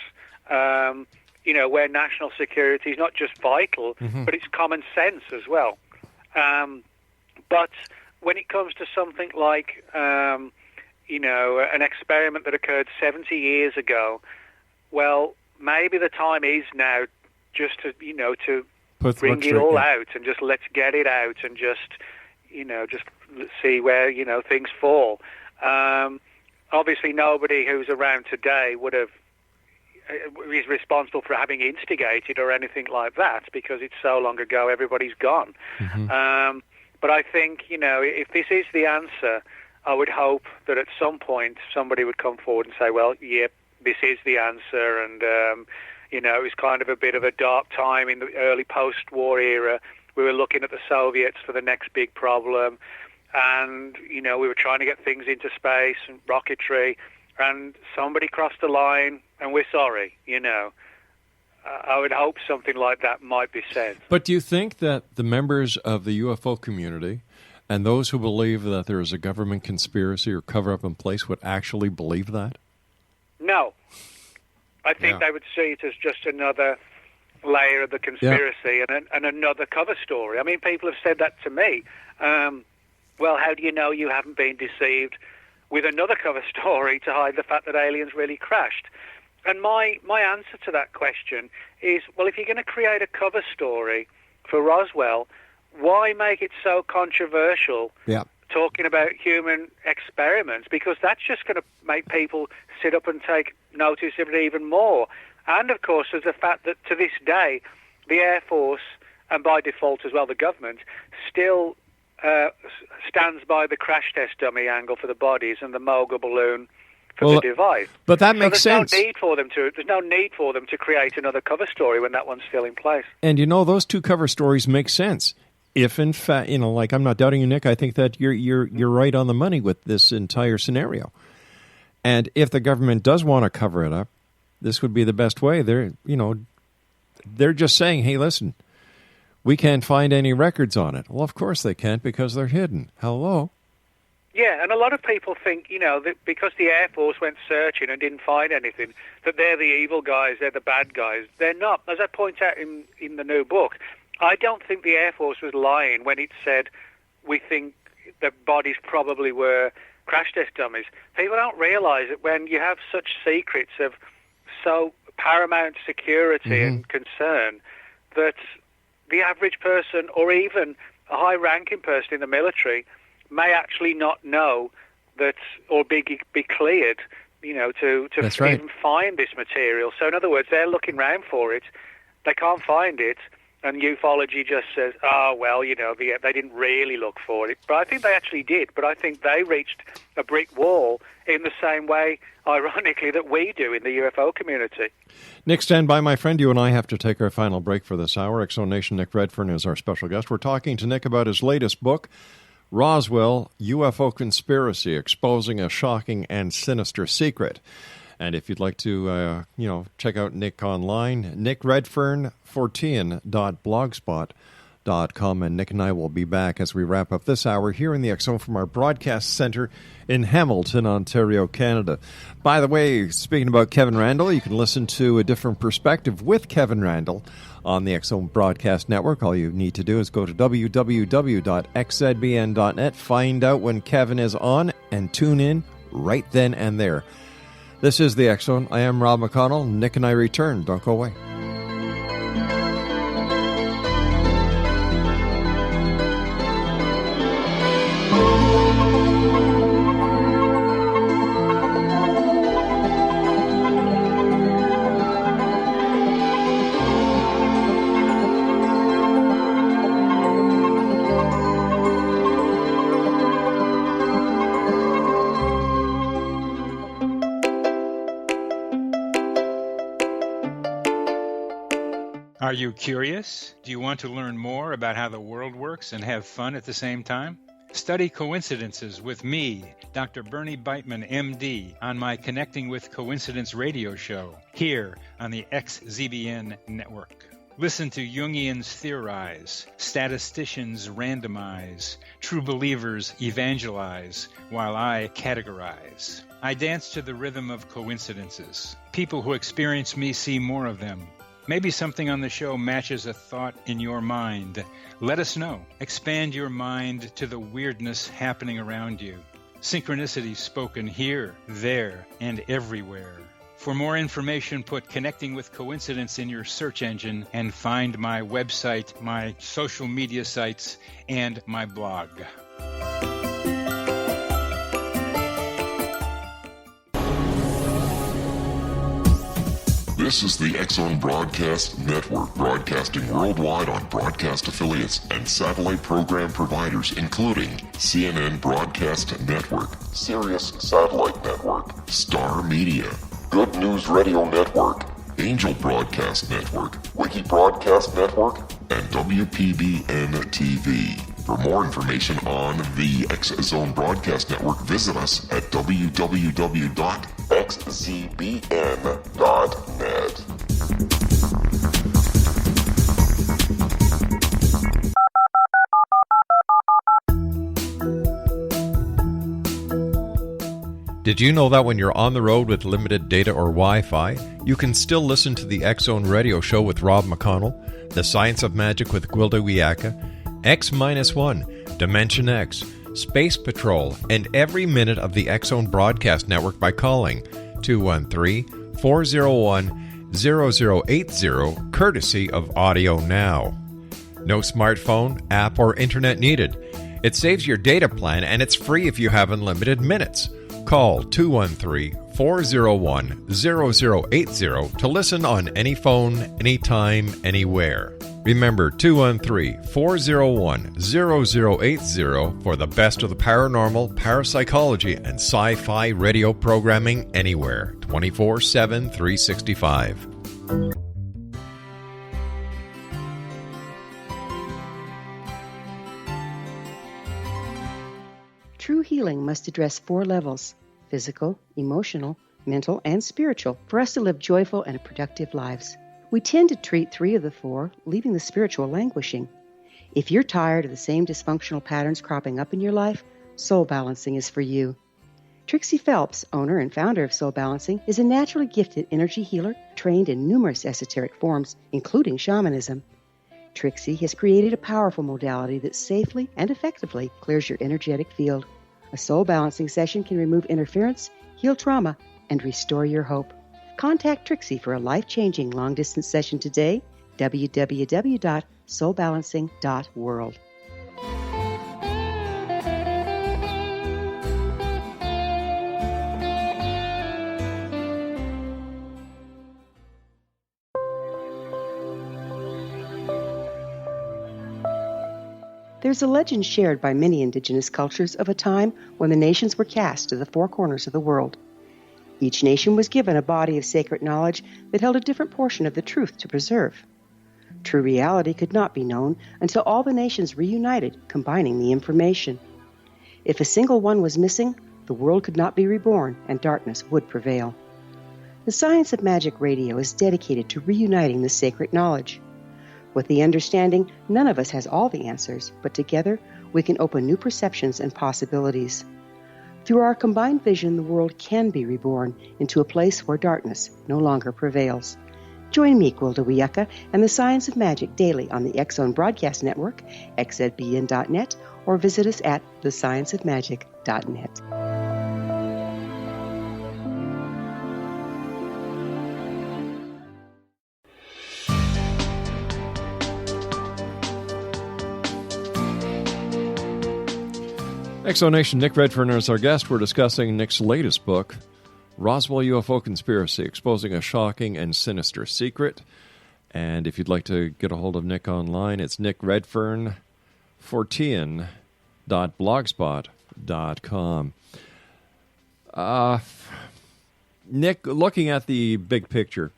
where national security is not just vital, but it's common sense as well. But when it comes to something like, an experiment that occurred 70 years ago, well, maybe the time is now just to bring it all out and just let's get it out and just see where, things fall. Obviously, nobody who's around today would have is responsible for having instigated or anything like that, because it's so long ago, everybody's gone. Mm-hmm. But I think, if this is the answer, I would hope that at some point somebody would come forward and say, well, yeah, this is the answer, and, it was kind of a bit of a dark time in the early post-war era. We were looking at the Soviets for the next big problem, and, we were trying to get things into space and rocketry, and somebody crossed the line, and we're sorry, I would hope something like that might be said. But do you think that the members of the UFO community and those who believe that there is a government conspiracy or cover-up in place would actually believe that? No. I think they would see it as just another layer of the conspiracy and another cover story. I mean, people have said that to me. Well, how do you know you haven't been deceived with another cover story to hide the fact that aliens really crashed? And my answer to that question is, well, if you're going to create a cover story for Roswell, why make it so controversial talking about human experiments? Because that's just going to make people sit up and take notice of it even more. And, of course, there's the fact that to this day, the Air Force, and by default as well the government, still stands by the crash test dummy angle for the bodies and the Mogul balloon for the device. But that makes sense. There's no need for them to create another cover story when that one's still in place. And those two cover stories make sense. If in fact, like, I'm not doubting you, Nick, I think that you're right on the money with this entire scenario. And if the government does want to cover it up, this would be the best way. They're just saying, hey, listen, we can't find any records on it. Well, of course they can't, because they're hidden. Hello? Yeah, and a lot of people think, that because the Air Force went searching and didn't find anything, that they're the evil guys, they're the bad guys. They're not. As I point out in the new book, I don't think the Air Force was lying when it said we think the bodies probably were crash test dummies. People don't realize that when you have such secrets of so paramount security and concern, that the average person, or even a high-ranking person in the military, may actually not know that, or be cleared, to even find this material. So in other words, they're looking around for it, they can't find it, and ufology just says, they didn't really look for it. But I think they actually did. But I think they reached a brick wall in the same way, ironically, that we do in the UFO community. Nick, stand by, my friend. You and I have to take our final break for this hour. Exo Nation Nick Redfern is our special guest. We're talking to Nick about his latest book, Roswell UFO Conspiracy, Exposing a Shocking and Sinister Secret. And if you'd like to, check out Nick online, nickredfern14.blogspot.com. And Nick and I will be back as we wrap up this hour here in the X-Zone from our broadcast center in Hamilton, Ontario, Canada. By the way, speaking about Kevin Randall, you can listen to A Different Perspective with Kevin Randall on the X-Zone Broadcast Network. All you need to do is go to www.xzbn.net, find out when Kevin is on, and tune in right then and there. This is the X-Zone. I am Rob McConnell. Nick and I return. Don't go away. Are you curious? Do you want to learn more about how the world works and have fun at the same time? Study coincidences with me, Dr. Bernie Beitman, MD, on my Connecting with Coincidence radio show here on the XZBN network. Listen to Jungians theorize, statisticians randomize, true believers evangelize, while I categorize. I dance to the rhythm of coincidences. People who experience me see more of them. Maybe something on the show matches a thought in your mind. Let us know. Expand your mind to the weirdness happening around you. Synchronicity spoken here, there, and everywhere. For more information, put Connecting with Coincidence in your search engine and find my website, my social media sites, and my blog. This is the X-Zone Broadcast Network, broadcasting worldwide on broadcast affiliates and satellite program providers, including CNN Broadcast Network, Sirius Satellite Network, Star Media, Good News Radio Network, Angel Broadcast Network, Wiki Broadcast Network, and WPBN TV. For more information on the X-Zone Broadcast Network, visit us at www.xzbn.net. Did you know that when you're on the road with limited data or Wi-Fi, you can still listen to the X-Zone Radio Show with Rob McConnell, The Science of Magic with Gwilda Wiyaka, X-1, Dimension X, Space Patrol, and every minute of the X-Zone Broadcast Network by calling 213-401-0080, courtesy of Audio Now. No smartphone, app, or internet needed. It saves your data plan, and it's free if you have unlimited minutes. Call 213-401-0080 to listen on any phone, anytime, anywhere. Remember, 213-401-0080 for the best of the paranormal, parapsychology, and sci-fi radio programming anywhere, 24/7, 365. True healing must address 4 levels: physical, emotional, mental, and spiritual, for us to live joyful and productive lives. We tend to treat 3 of the 4, leaving the spiritual languishing. If you're tired of the same dysfunctional patterns cropping up in your life, Soul Balancing is for you. Trixie Phelps, owner and founder of Soul Balancing, is a naturally gifted energy healer trained in numerous esoteric forms, including shamanism. Trixie has created a powerful modality that safely and effectively clears your energetic field. A Soul Balancing session can remove interference, heal trauma, and restore your hope. Contact Trixie for a life-changing long-distance session today, www.soulbalancing.world. There's a legend shared by many indigenous cultures of a time when the nations were cast to the 4 corners of the world. Each nation was given a body of sacred knowledge that held a different portion of the truth to preserve. True reality could not be known until all the nations reunited, combining the information. If a single one was missing, the world could not be reborn and darkness would prevail. The Science of Magic Radio is dedicated to reuniting the sacred knowledge. With the understanding, none of us has all the answers, but together we can open new perceptions and possibilities. Through our combined vision, the world can be reborn into a place where darkness no longer prevails. Join me, Gwilda Wiyaka, and the Science of Magic daily on the X-Zone Broadcast Network, xzbn.net, or visit us at thescienceofmagic.net. Exonation, Nick Redfern is our guest. We're discussing Nick's latest book, Roswell UFO Conspiracy, Exposing a Shocking and Sinister Secret. And if you'd like to get a hold of Nick online, it's nickredfern14.blogspot.com. Nick, looking at the big picture,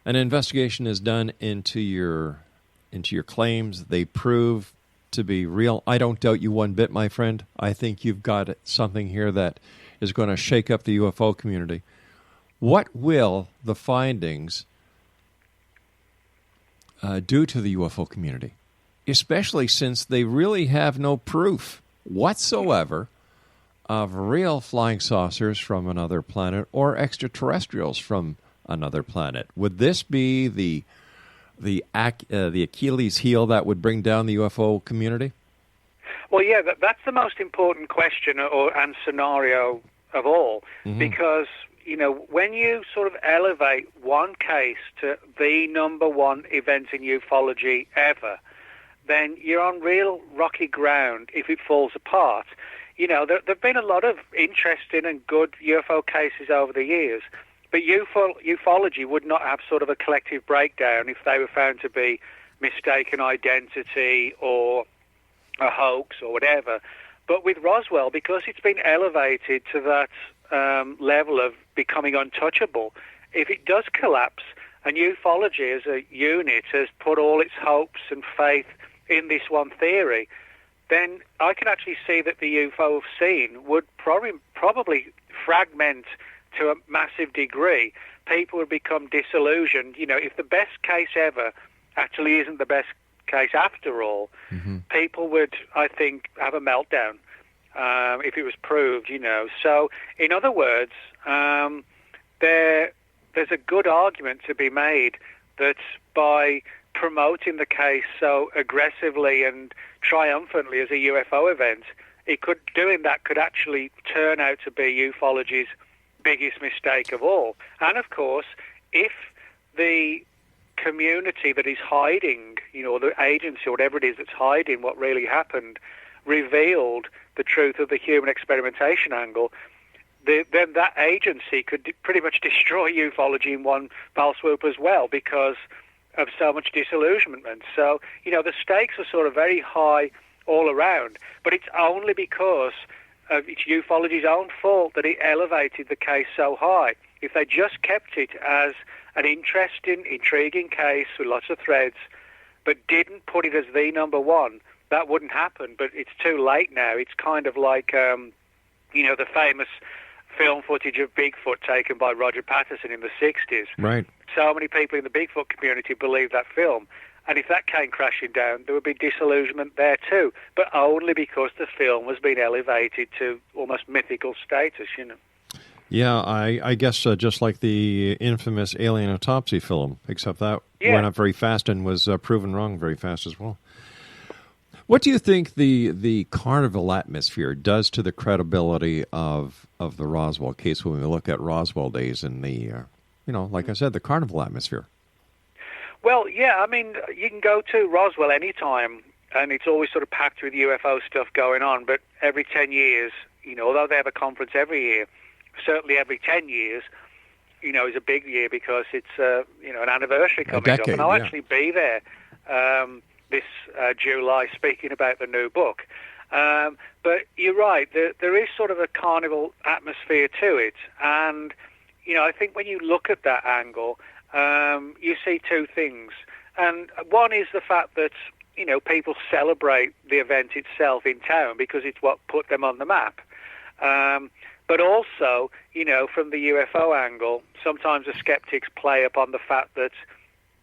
an investigation is done into your claims. They prove to be real. I don't doubt you one bit, my friend. I think you've got something here that is going to shake up the UFO community. What will the findings do to the UFO community, especially since they really have no proof whatsoever of real flying saucers from another planet or extraterrestrials from another planet? Would this be the Achilles heel that would bring down the UFO community? Well, yeah, that's the most important question and scenario of all, because, you know, when you sort of elevate one case to the number one event in ufology ever, then you're on real rocky ground if it falls apart. You know, there have been a lot of interesting and good UFO cases over the years, But ufology would not have sort of a collective breakdown if they were found to be mistaken identity or a hoax or whatever. But with Roswell, because it's been elevated to that level of becoming untouchable, if it does collapse, and ufology as a unit has put all its hopes and faith in this one theory, then I can actually see that the UFO we've seen would probably fragment to a massive degree. People would become disillusioned. You know, if the best case ever actually isn't the best case after all, people would, I think, have a meltdown if it was proved, you know. So, in other words, there's a good argument to be made that by promoting the case so aggressively and triumphantly as a UFO event, doing that could actually turn out to be ufology's biggest mistake of all. And of course, if the community that is hiding, you know, the agency or whatever it is that's hiding what really happened, revealed the truth of the human experimentation angle, then that agency could pretty much destroy ufology in one fell swoop as well, because of so much disillusionment. So, you know, the stakes are sort of very high all around, but it's only because it's ufology's own fault that it elevated the case so high. If they just kept it as an interesting, intriguing case with lots of threads, but didn't put it as the number one, that wouldn't happen. But it's too late now. It's kind of like, you know, the famous film footage of Bigfoot taken by Roger Patterson in the 60s. Right. So many people in the Bigfoot community believe that film. And if that came crashing down, there would be disillusionment there too, but only because the film was being elevated to almost mythical status, you know. Yeah, I guess just like the infamous Alien Autopsy film, except that went up very fast and was proven wrong very fast as well. What do you think the carnival atmosphere does to the credibility of the Roswell case when we look at Roswell days and the, you know, like I said, the carnival atmosphere? Well, yeah, I mean, you can go to Roswell anytime, and it's always sort of packed with UFO stuff going on, but every 10 years, you know, although they have a conference every year, certainly every 10 years, you know, is a big year because it's, you know, an anniversary coming up. And I'll actually be there this July speaking about the new book. But you're right, there is sort of a carnival atmosphere to it. And, you know, I think when you look at that angle, you see two things. And one is the fact that, you know, people celebrate the event itself in town because it's what put them on the map. But also, you know, from the UFO angle, sometimes the skeptics play upon the fact that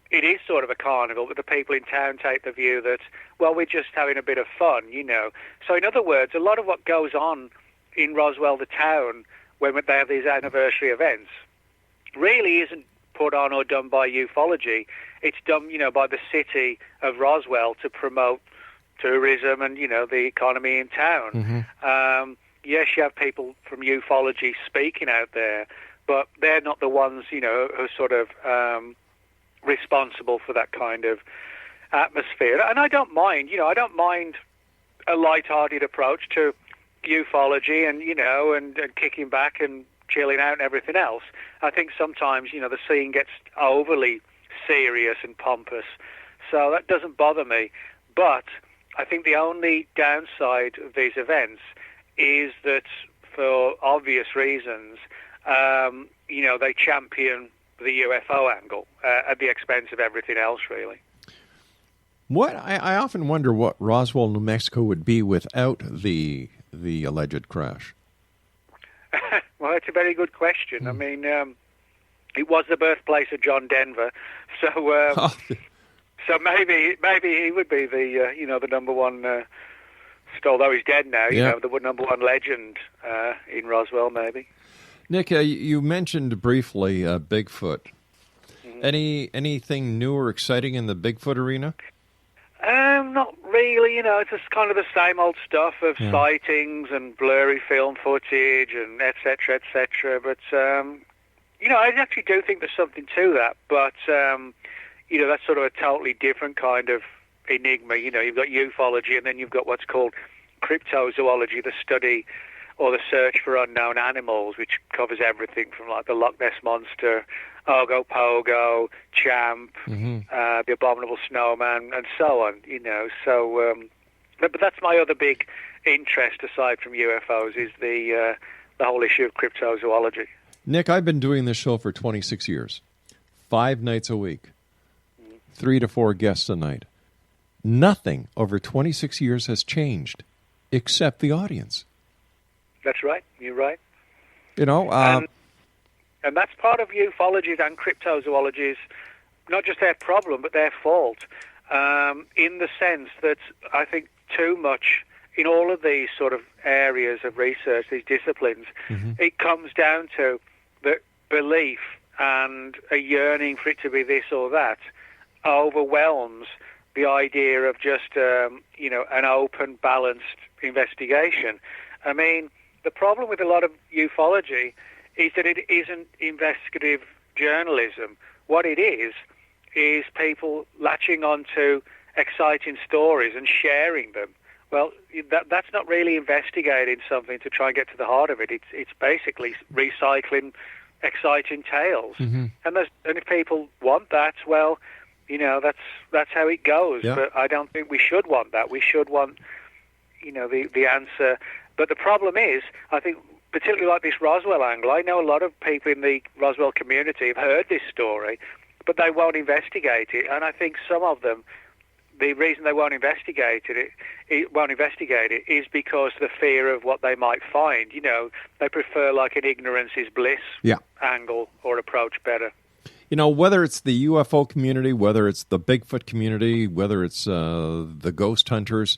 it is sort of a carnival, but the people in town take the view that, well, we're just having a bit of fun, you know. So in other words, a lot of what goes on in Roswell, the town, when they have these anniversary events, really isn't put on or done by ufology. It's done, you know, by the city of Roswell to promote tourism and, you know, the economy in town. Yes, you have people from ufology speaking out there, but they're not the ones, you know, who are sort of responsible for that kind of atmosphere. And I don't mind, you know, I don't mind a light-hearted approach to ufology and, you know, and kicking back and chilling out and everything else. I think sometimes, you know, the scene gets overly serious and pompous, so that doesn't bother me. But I think the only downside of these events is that, for obvious reasons, you know, they champion the UFO angle at the expense of everything else, really. What I often wonder what Roswell, New Mexico would be without the alleged crash. Well, it's a very good question. I mean, it was the birthplace of John Denver, so so maybe he would be the you know, the number one. Although he's dead now, you know, the number one legend in Roswell, maybe. Nick, you mentioned briefly Bigfoot. Anything new or exciting in the Bigfoot arena? Not really. You know, it's just kind of the same old stuff of sightings and blurry film footage and et cetera, But, you know, I actually do think there's something to that. But, you know, that's sort of a totally different kind of enigma. You know, you've got ufology and then you've got what's called cryptozoology, the study or the search for unknown animals, which covers everything from like the Loch Ness Monster, Ogopogo, Champ, the Abominable Snowman, and so on. So but that's my other big interest aside from UFOs is the whole issue of cryptozoology. Nick, I've been doing this show for 26 years, 5 nights a week, 3 to 4 guests a night. Nothing over 26 years has changed except the audience. That's right. You're right. And that's part of ufology and cryptozoology is not just their problem, but their fault, in the sense that I think too much in all of these sort of areas of research, these disciplines, it comes down to the belief and a yearning for it to be this or that overwhelms the idea of just, an open, balanced investigation. I mean, the problem with a lot of ufology is that it isn't investigative journalism. What it is people latching onto exciting stories and sharing them. Well, that's not really investigating something to try and get to the heart of it. It's basically recycling exciting tales. And if people want that, well, that's how it goes. Yeah. But I don't think we should want that. We should want, the answer. But the problem is, I think, particularly like this Roswell angle, I know a lot of people in the Roswell community have heard this story, but they won't investigate it. And I think some of them, the reason they won't investigate it is because the fear of what they might find. They prefer like an ignorance is bliss angle or approach better. Whether it's the UFO community, whether it's the Bigfoot community, whether it's the ghost hunters,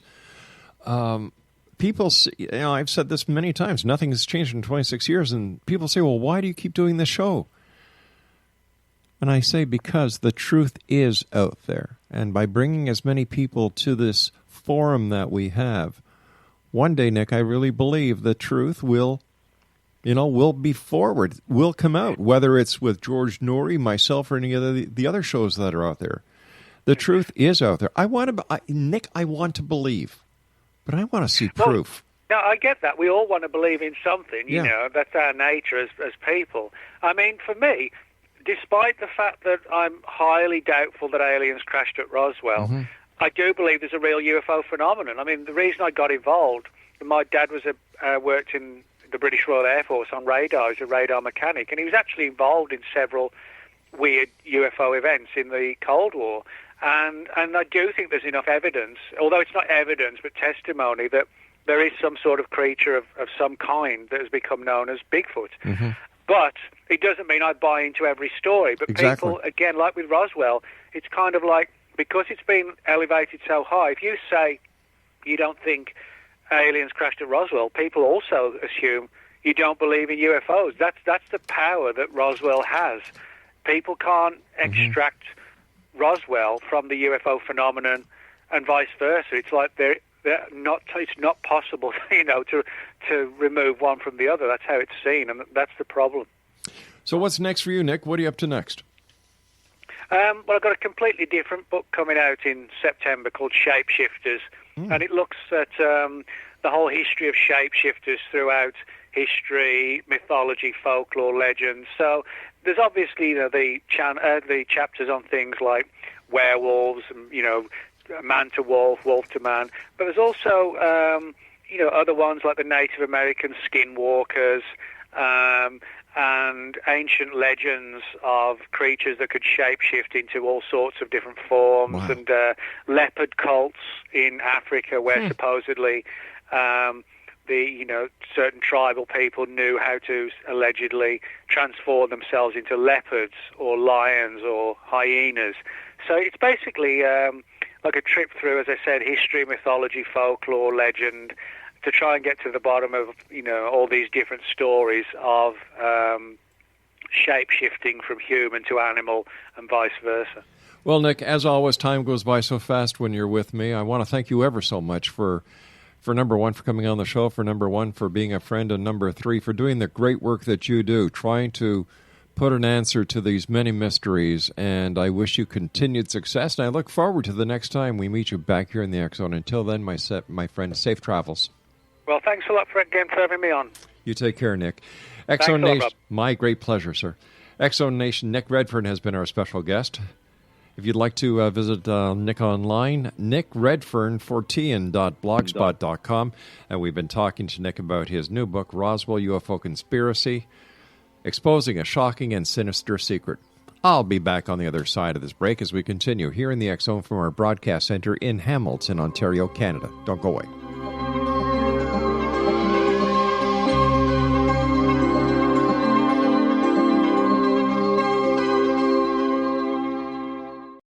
people, I've said this many times, nothing has changed in 26 years, and people say, well, why do you keep doing this show? And I say, because the truth is out there. And by bringing as many people to this forum that we have, one day, Nick, I really believe the truth will be forward, will come out, whether it's with George Noory, myself, or any of the other shows that are out there. The truth is out there. Nick, I want to believe, but I want to see proof. No, I get that. We all want to believe in something, that's our nature as people. I mean, for me, despite the fact that I'm highly doubtful that aliens crashed at Roswell, I do believe there's a real UFO phenomenon. I mean, the reason I got involved, my dad worked in the British Royal Air Force on radar. He's a radar mechanic, and he was actually involved in several weird UFO events in the Cold War. And I do think there's enough evidence, although it's not evidence but testimony, that there is some sort of creature of some kind that has become known as Bigfoot. But it doesn't mean I buy into every story. But people, again, like with Roswell, it's kind of like, because it's been elevated so high, if you say you don't think aliens crashed at Roswell, people also assume you don't believe in UFOs. That's the power that Roswell has. People can't extract Roswell from the UFO phenomenon and vice versa. It's like they're not. It's not possible, to remove one from the other. That's how it's seen, and that's the problem. So what's next for you, Nick? What are you up to next? Well, I've got a completely different book coming out in September called Shapeshifters, and it looks at the whole history of shapeshifters throughout history, mythology, folklore, legends. So there's obviously the chapters on things like werewolves and man to wolf, wolf to man, but there's also other ones like the Native American skinwalkers, and ancient legends of creatures that could shapeshift into all sorts of different forms, and leopard cults in Africa where supposedly certain tribal people knew how to allegedly transform themselves into leopards or lions or hyenas. So it's basically like a trip through, as I said, history, mythology, folklore, legend, to try and get to the bottom of, all these different stories of shape-shifting from human to animal and vice versa. Well, Nick, as always, time goes by so fast when you're with me. I want to thank you ever so much for number one, for coming on the show, for number one, for being a friend, and number three, for doing the great work that you do, trying to put an answer to these many mysteries. And I wish you continued success, and I look forward to the next time we meet you back here in the X Zone. Until then, my friend, safe travels. Well, thanks a lot for having me on. You take care, Nick. Thanks a lot, Nation, Rob. my great pleasure, sir. X-Zone Nation, Nick Redfern has been our special guest. If you'd like to visit Nick online, nickredfern14.blogspot.com. And we've been talking to Nick about his new book, Roswell UFO Conspiracy, Exposing a Shocking and Sinister Secret. I'll be back on the other side of this break as we continue here in the X-Zone from our broadcast center in Hamilton, Ontario, Canada. Don't go away.